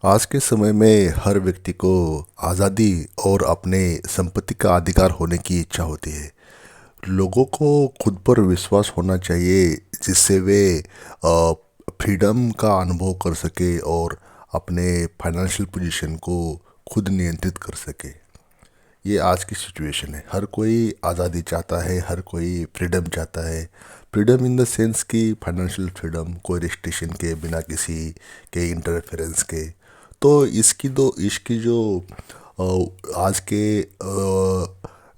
आज के समय में हर व्यक्ति को आज़ादी और अपने संपत्ति का अधिकार होने की इच्छा होती है। लोगों को खुद पर विश्वास होना चाहिए जिससे वे फ्रीडम का अनुभव कर सके और अपने फाइनेंशियल पोजीशन को खुद नियंत्रित कर सके। ये आज की सिचुएशन है। हर कोई आज़ादी चाहता है, हर कोई फ्रीडम चाहता है। फ्रीडम इन द सेंस कि फाइनेंशियल फ्रीडम, कोई रिस्ट्रिक्शन के बिना, किसी के इंटरफेरेंस के। तो इसकी जो आज के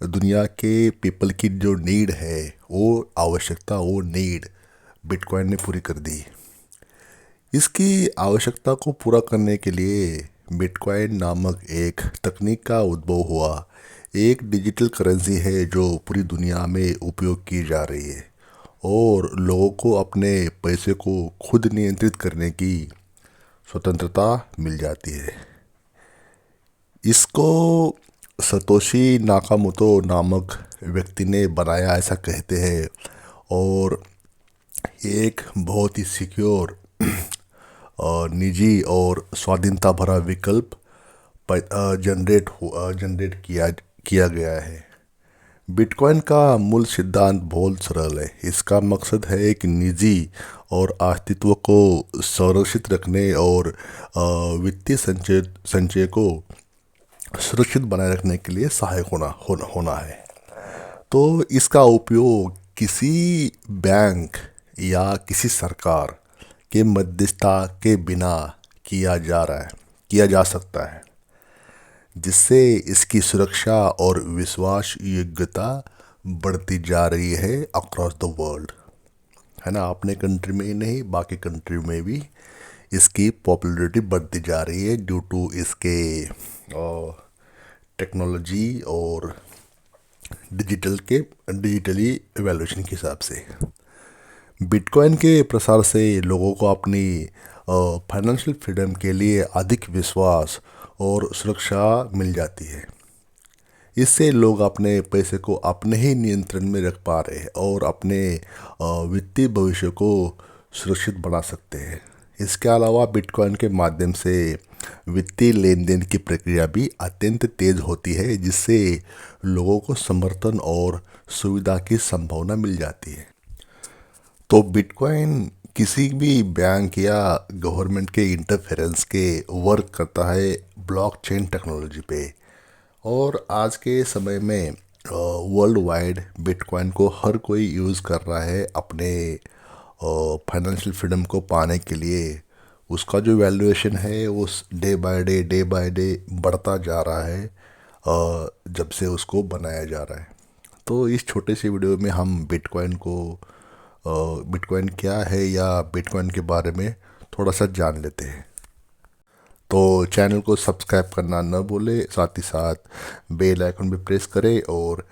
दुनिया के पीपल की जो नीड है, वो आवश्यकता, वो नीड बिटकॉइन ने पूरी कर दी। इसकी आवश्यकता को पूरा करने के लिए बिटकॉइन नामक एक तकनीक का उद्भव हुआ। एक डिजिटल करेंसी है जो पूरी दुनिया में उपयोग की जा रही है और लोगों को अपने पैसे को खुद नियंत्रित करने की स्वतंत्रता मिल जाती है। इसको सतोशी नाकामोतो नामक व्यक्ति ने बनाया, ऐसा कहते हैं। और ये एक बहुत ही सिक्योर, निजी और स्वाधीनता भरा विकल्प जनरेट किया गया है। बिटकॉइन का मूल सिद्धांत बहुत सरल है। इसका मकसद है एक निजी और अस्तित्व को संरक्षित रखने और वित्तीय संचय को सुरक्षित बनाए रखने के लिए सहायक होना है। तो इसका उपयोग किसी बैंक या किसी सरकार के मध्यस्थता के बिना किया जा सकता है, जिससे इसकी सुरक्षा और विश्वास योग्यता बढ़ती जा रही है अक्रॉस द वर्ल्ड। है ना, अपने कंट्री में ही नहीं, बाकी कंट्री में भी इसकी पॉपुलैरिटी बढ़ती जा रही है ड्यू टू इसके टेक्नोलॉजी और डिजिटली एवेल्यूशन के हिसाब से। बिटकॉइन के प्रसार से लोगों को अपनी फाइनेंशियल फ्रीडम के लिए अधिक विश्वास और सुरक्षा मिल जाती है। इससे लोग अपने पैसे को अपने ही नियंत्रण में रख पा रहे हैं और अपने वित्तीय भविष्य को सुरक्षित बना सकते हैं। इसके अलावा बिटकॉइन के माध्यम से वित्तीय लेन देन की प्रक्रिया भी अत्यंत तेज होती है, जिससे लोगों को समर्थन और सुविधा की संभावना मिल जाती है। तो बिटकॉइन किसी भी बैंक या गवर्नमेंट के इंटरफेरेंस के वर्क करता है ब्लॉकचेन टेक्नोलॉजी पे। और आज के समय में वर्ल्ड वाइड बिटकॉइन को हर कोई यूज़ कर रहा है अपने फाइनेंशियल फ्रीडम को पाने के लिए। उसका जो वैल्यूएशन है वो डे बाय डे बढ़ता जा रहा है जब से उसको बनाया जा रहा है। तो इस छोटे से वीडियो में हम बिटकॉइन क्या है या बिटकॉइन के बारे में थोड़ा सा जान लेते हैं। तो चैनल को सब्सक्राइब करना न भूले, साथ ही साथ बेल आइकन भी प्रेस करें और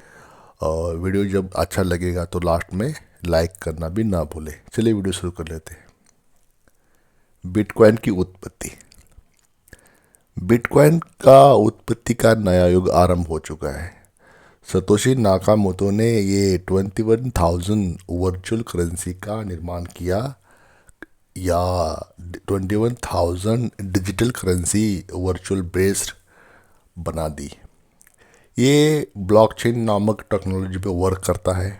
वीडियो जब अच्छा लगेगा तो लास्ट में लाइक करना भी ना भूले। चलिए वीडियो शुरू कर लेते हैं। बिटकॉइन की उत्पत्ति। बिटकॉइन का उत्पत्ति का नया युग आरंभ हो चुका है। सतोशी नाकामोतो ने ये 21,000 वर्चुअल करेंसी का निर्माण किया, या 21,000 डिजिटल करेंसी वर्चुअल बेस्ड बना दी। ये ब्लॉकचेन नामक टेक्नोलॉजी पे वर्क करता है।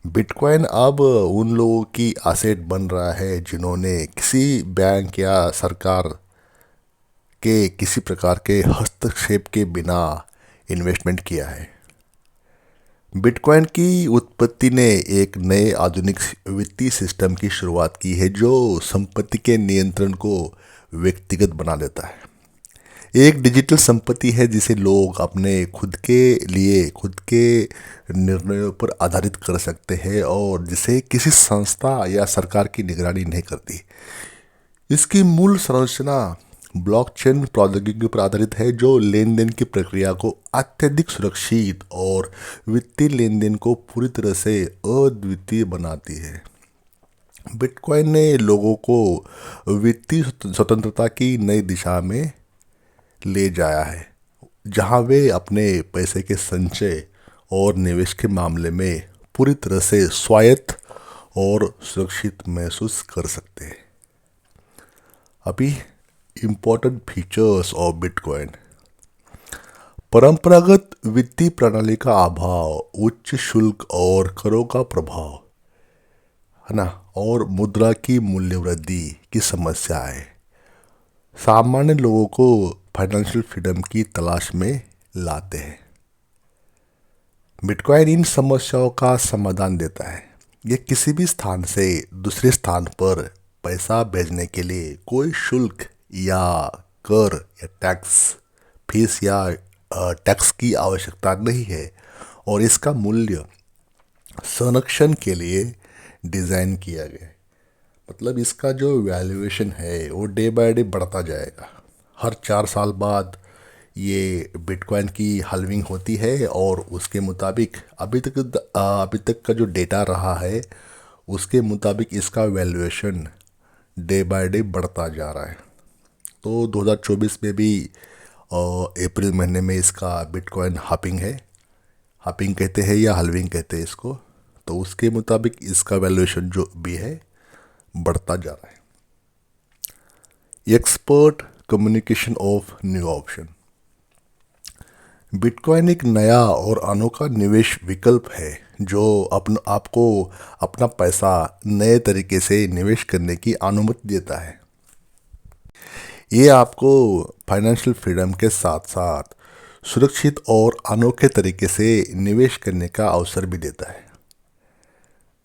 बिटकॉइन अब उन लोगों की एसेट बन रहा है जिन्होंने किसी बैंक या सरकार के किसी प्रकार के हस्तक्षेप के बिना इन्वेस्टमेंट किया है। बिटकॉइन की उत्पत्ति ने एक नए आधुनिक वित्तीय सिस्टम की शुरुआत की है जो संपत्ति के नियंत्रण को व्यक्तिगत बना देता है। एक डिजिटल संपत्ति है जिसे लोग अपने खुद के निर्णयों पर आधारित कर सकते हैं और जिसे किसी संस्था या सरकार की निगरानी नहीं करती। इसकी मूल संरचना ब्लॉकचेन प्रौद्योगिकी पर आधारित है जो लेन देन की प्रक्रिया को अत्यधिक सुरक्षित और वित्तीय लेन देन को पूरी तरह से अद्वितीय बनाती है। बिटकॉइन ने लोगों को वित्तीय स्वतंत्रता की नई दिशा में ले जाया है, जहां वे अपने पैसे के संचय और निवेश के मामले में पूरी तरह से स्वायत्त और सुरक्षित महसूस कर सकते हैं। अभी important features of Bitcoin. परंपरागत वित्तीय प्रणाली का अभाव, उच्च शुल्क और करों का प्रभाव, है ना, और मुद्रा की मूल्य वृद्धि की समस्याएं सामान्य लोगों को फाइनेंशियल फ्रीडम की तलाश में लाते हैं। बिटकॉइन इन समस्याओं का समाधान देता है। यह किसी भी स्थान से दूसरे स्थान पर पैसा भेजने के लिए कोई शुल्क या कर या टैक्स फीस या टैक्स की आवश्यकता नहीं है और इसका मूल्य संरक्षण के लिए डिज़ाइन किया गया है। मतलब इसका जो वैल्यूएशन है वो डे बाय डे बढ़ता जाएगा। हर 4 साल बाद ये बिटकॉइन की हल्विंग होती है और उसके मुताबिक अभी तक का जो डेटा रहा है उसके मुताबिक इसका वैल्यूएशन डे बाय डे बढ़ता जा रहा है। तो 2024 में भी अप्रैल महीने में इसका बिटकॉइन हापिंग है, हापिंग कहते हैं या हल्विंग कहते हैं इसको। तो उसके मुताबिक इसका वैल्यूएशन जो भी है बढ़ता जा रहा है। Expert communication of new option. Bitcoin एक नया और अनोखा निवेश विकल्प है जो आपको अपना पैसा नए तरीके से निवेश करने की अनुमति देता है। ये आपको फाइनेंशियल फ्रीडम के साथ साथ सुरक्षित और अनोखे तरीके से निवेश करने का अवसर भी देता है।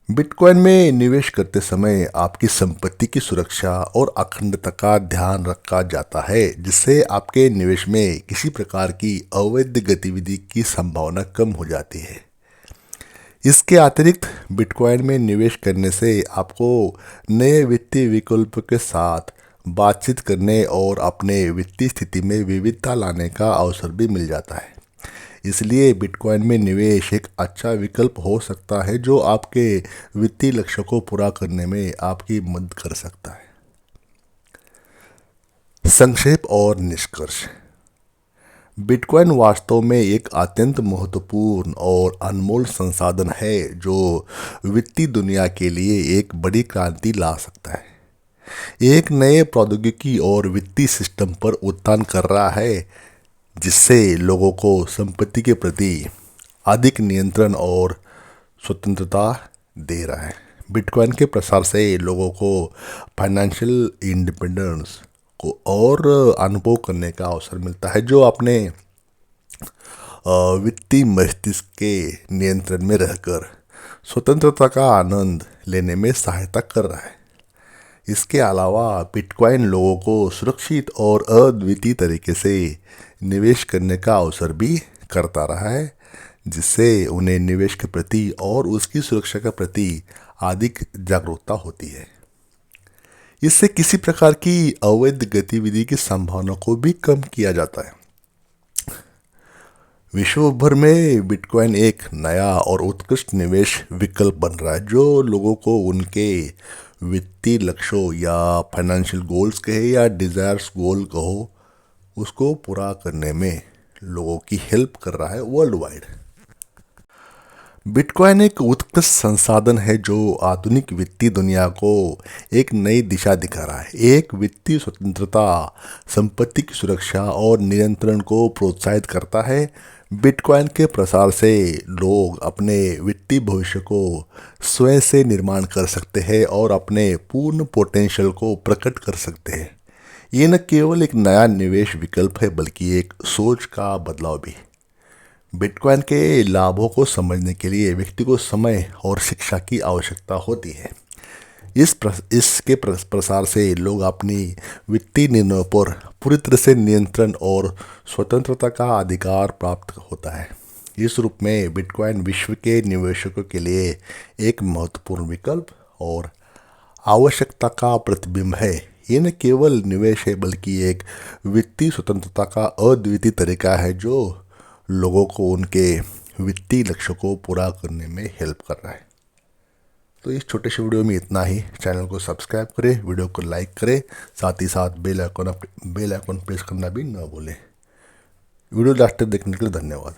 बिटकॉइन में निवेश करते समय आपकी संपत्ति की सुरक्षा और अखंडता का ध्यान रखा जाता है, जिससे आपके निवेश में किसी प्रकार की अवैध गतिविधि की संभावना कम हो जाती है। इसके अतिरिक्त बिटकॉइन में निवेश करने से आपको नए वित्तीय विकल्प के साथ बातचीत करने और अपने वित्तीय स्थिति में विविधता लाने का अवसर भी मिल जाता है। इसलिए बिटकॉइन में निवेश एक अच्छा विकल्प हो सकता है जो आपके वित्तीय लक्ष्य को पूरा करने में आपकी मदद कर सकता है। संक्षेप और निष्कर्ष। बिटकॉइन वास्तव में एक अत्यंत महत्वपूर्ण और अनमोल संसाधन है जो वित्तीय दुनिया के लिए एक बड़ी क्रांति ला सकता है। एक नए प्रौद्योगिकी और वित्तीय सिस्टम पर उत्थान कर रहा है जिससे लोगों को संपत्ति के प्रति अधिक नियंत्रण और स्वतंत्रता दे रहा है। बिटकॉइन के प्रसार से लोगों को फाइनेंशियल इंडिपेंडेंस को और अनुभव करने का अवसर मिलता है जो अपने वित्तीय मस्तिष्क के नियंत्रण में रहकर स्वतंत्रता का आनंद लेने में सहायता कर रहा है। इसके अलावा बिटकॉइन लोगों को सुरक्षित और अद्वितीय तरीके से निवेश करने का अवसर भी करता रहा है, जिससे उन्हें निवेश के प्रति और उसकी सुरक्षा के प्रति अधिक जागरूकता होती है। इससे किसी प्रकार की अवैध गतिविधि की संभावना को भी कम किया जाता है। विश्व भर में बिटकॉइन एक नया और उत्कृष्ट निवेश विकल्प बन रहा है जो लोगों को उनके वित्तीय लक्ष्यों या फाइनेंशियल गोल्स कहे या डिज़ायर्स गोल कहो उसको पूरा करने में लोगों की हेल्प कर रहा है वर्ल्ड वाइड। बिटकॉइन एक उत्कृष्ट संसाधन है जो आधुनिक वित्तीय दुनिया को एक नई दिशा दिखा रहा है। एक वित्तीय स्वतंत्रता, संपत्ति की सुरक्षा और नियंत्रण को प्रोत्साहित करता है। बिटकॉइन के प्रसार से लोग अपने वित्तीय भविष्य को स्वयं से निर्माण कर सकते हैं और अपने पूर्ण पोटेंशियल को प्रकट कर सकते हैं। ये न केवल एक नया निवेश विकल्प है बल्कि एक सोच का बदलाव भी। बिटकॉइन के लाभों को समझने के लिए व्यक्ति को समय और शिक्षा की आवश्यकता होती है। इसके प्रसार से लोग अपनी वित्तीय निर्णयों पर पूरी तरह से नियंत्रण और स्वतंत्रता का अधिकार प्राप्त होता है। इस रूप में बिटकॉइन विश्व के निवेशकों के लिए एक महत्वपूर्ण विकल्प और आवश्यकता का प्रतिबिंब है। ये न केवल निवेश है बल्कि एक वित्तीय स्वतंत्रता का अद्वितीय तरीका है जो लोगों को उनके वित्तीय लक्ष्यों को पूरा करने में हेल्प कर रहा है। तो इस छोटे से वीडियो में इतना ही। चैनल को सब्सक्राइब करें, वीडियो को लाइक करें, साथ ही साथ बेल आइकन प्रेस करना भी न भूलें। वीडियो लास्ट तक देखने के लिए धन्यवाद।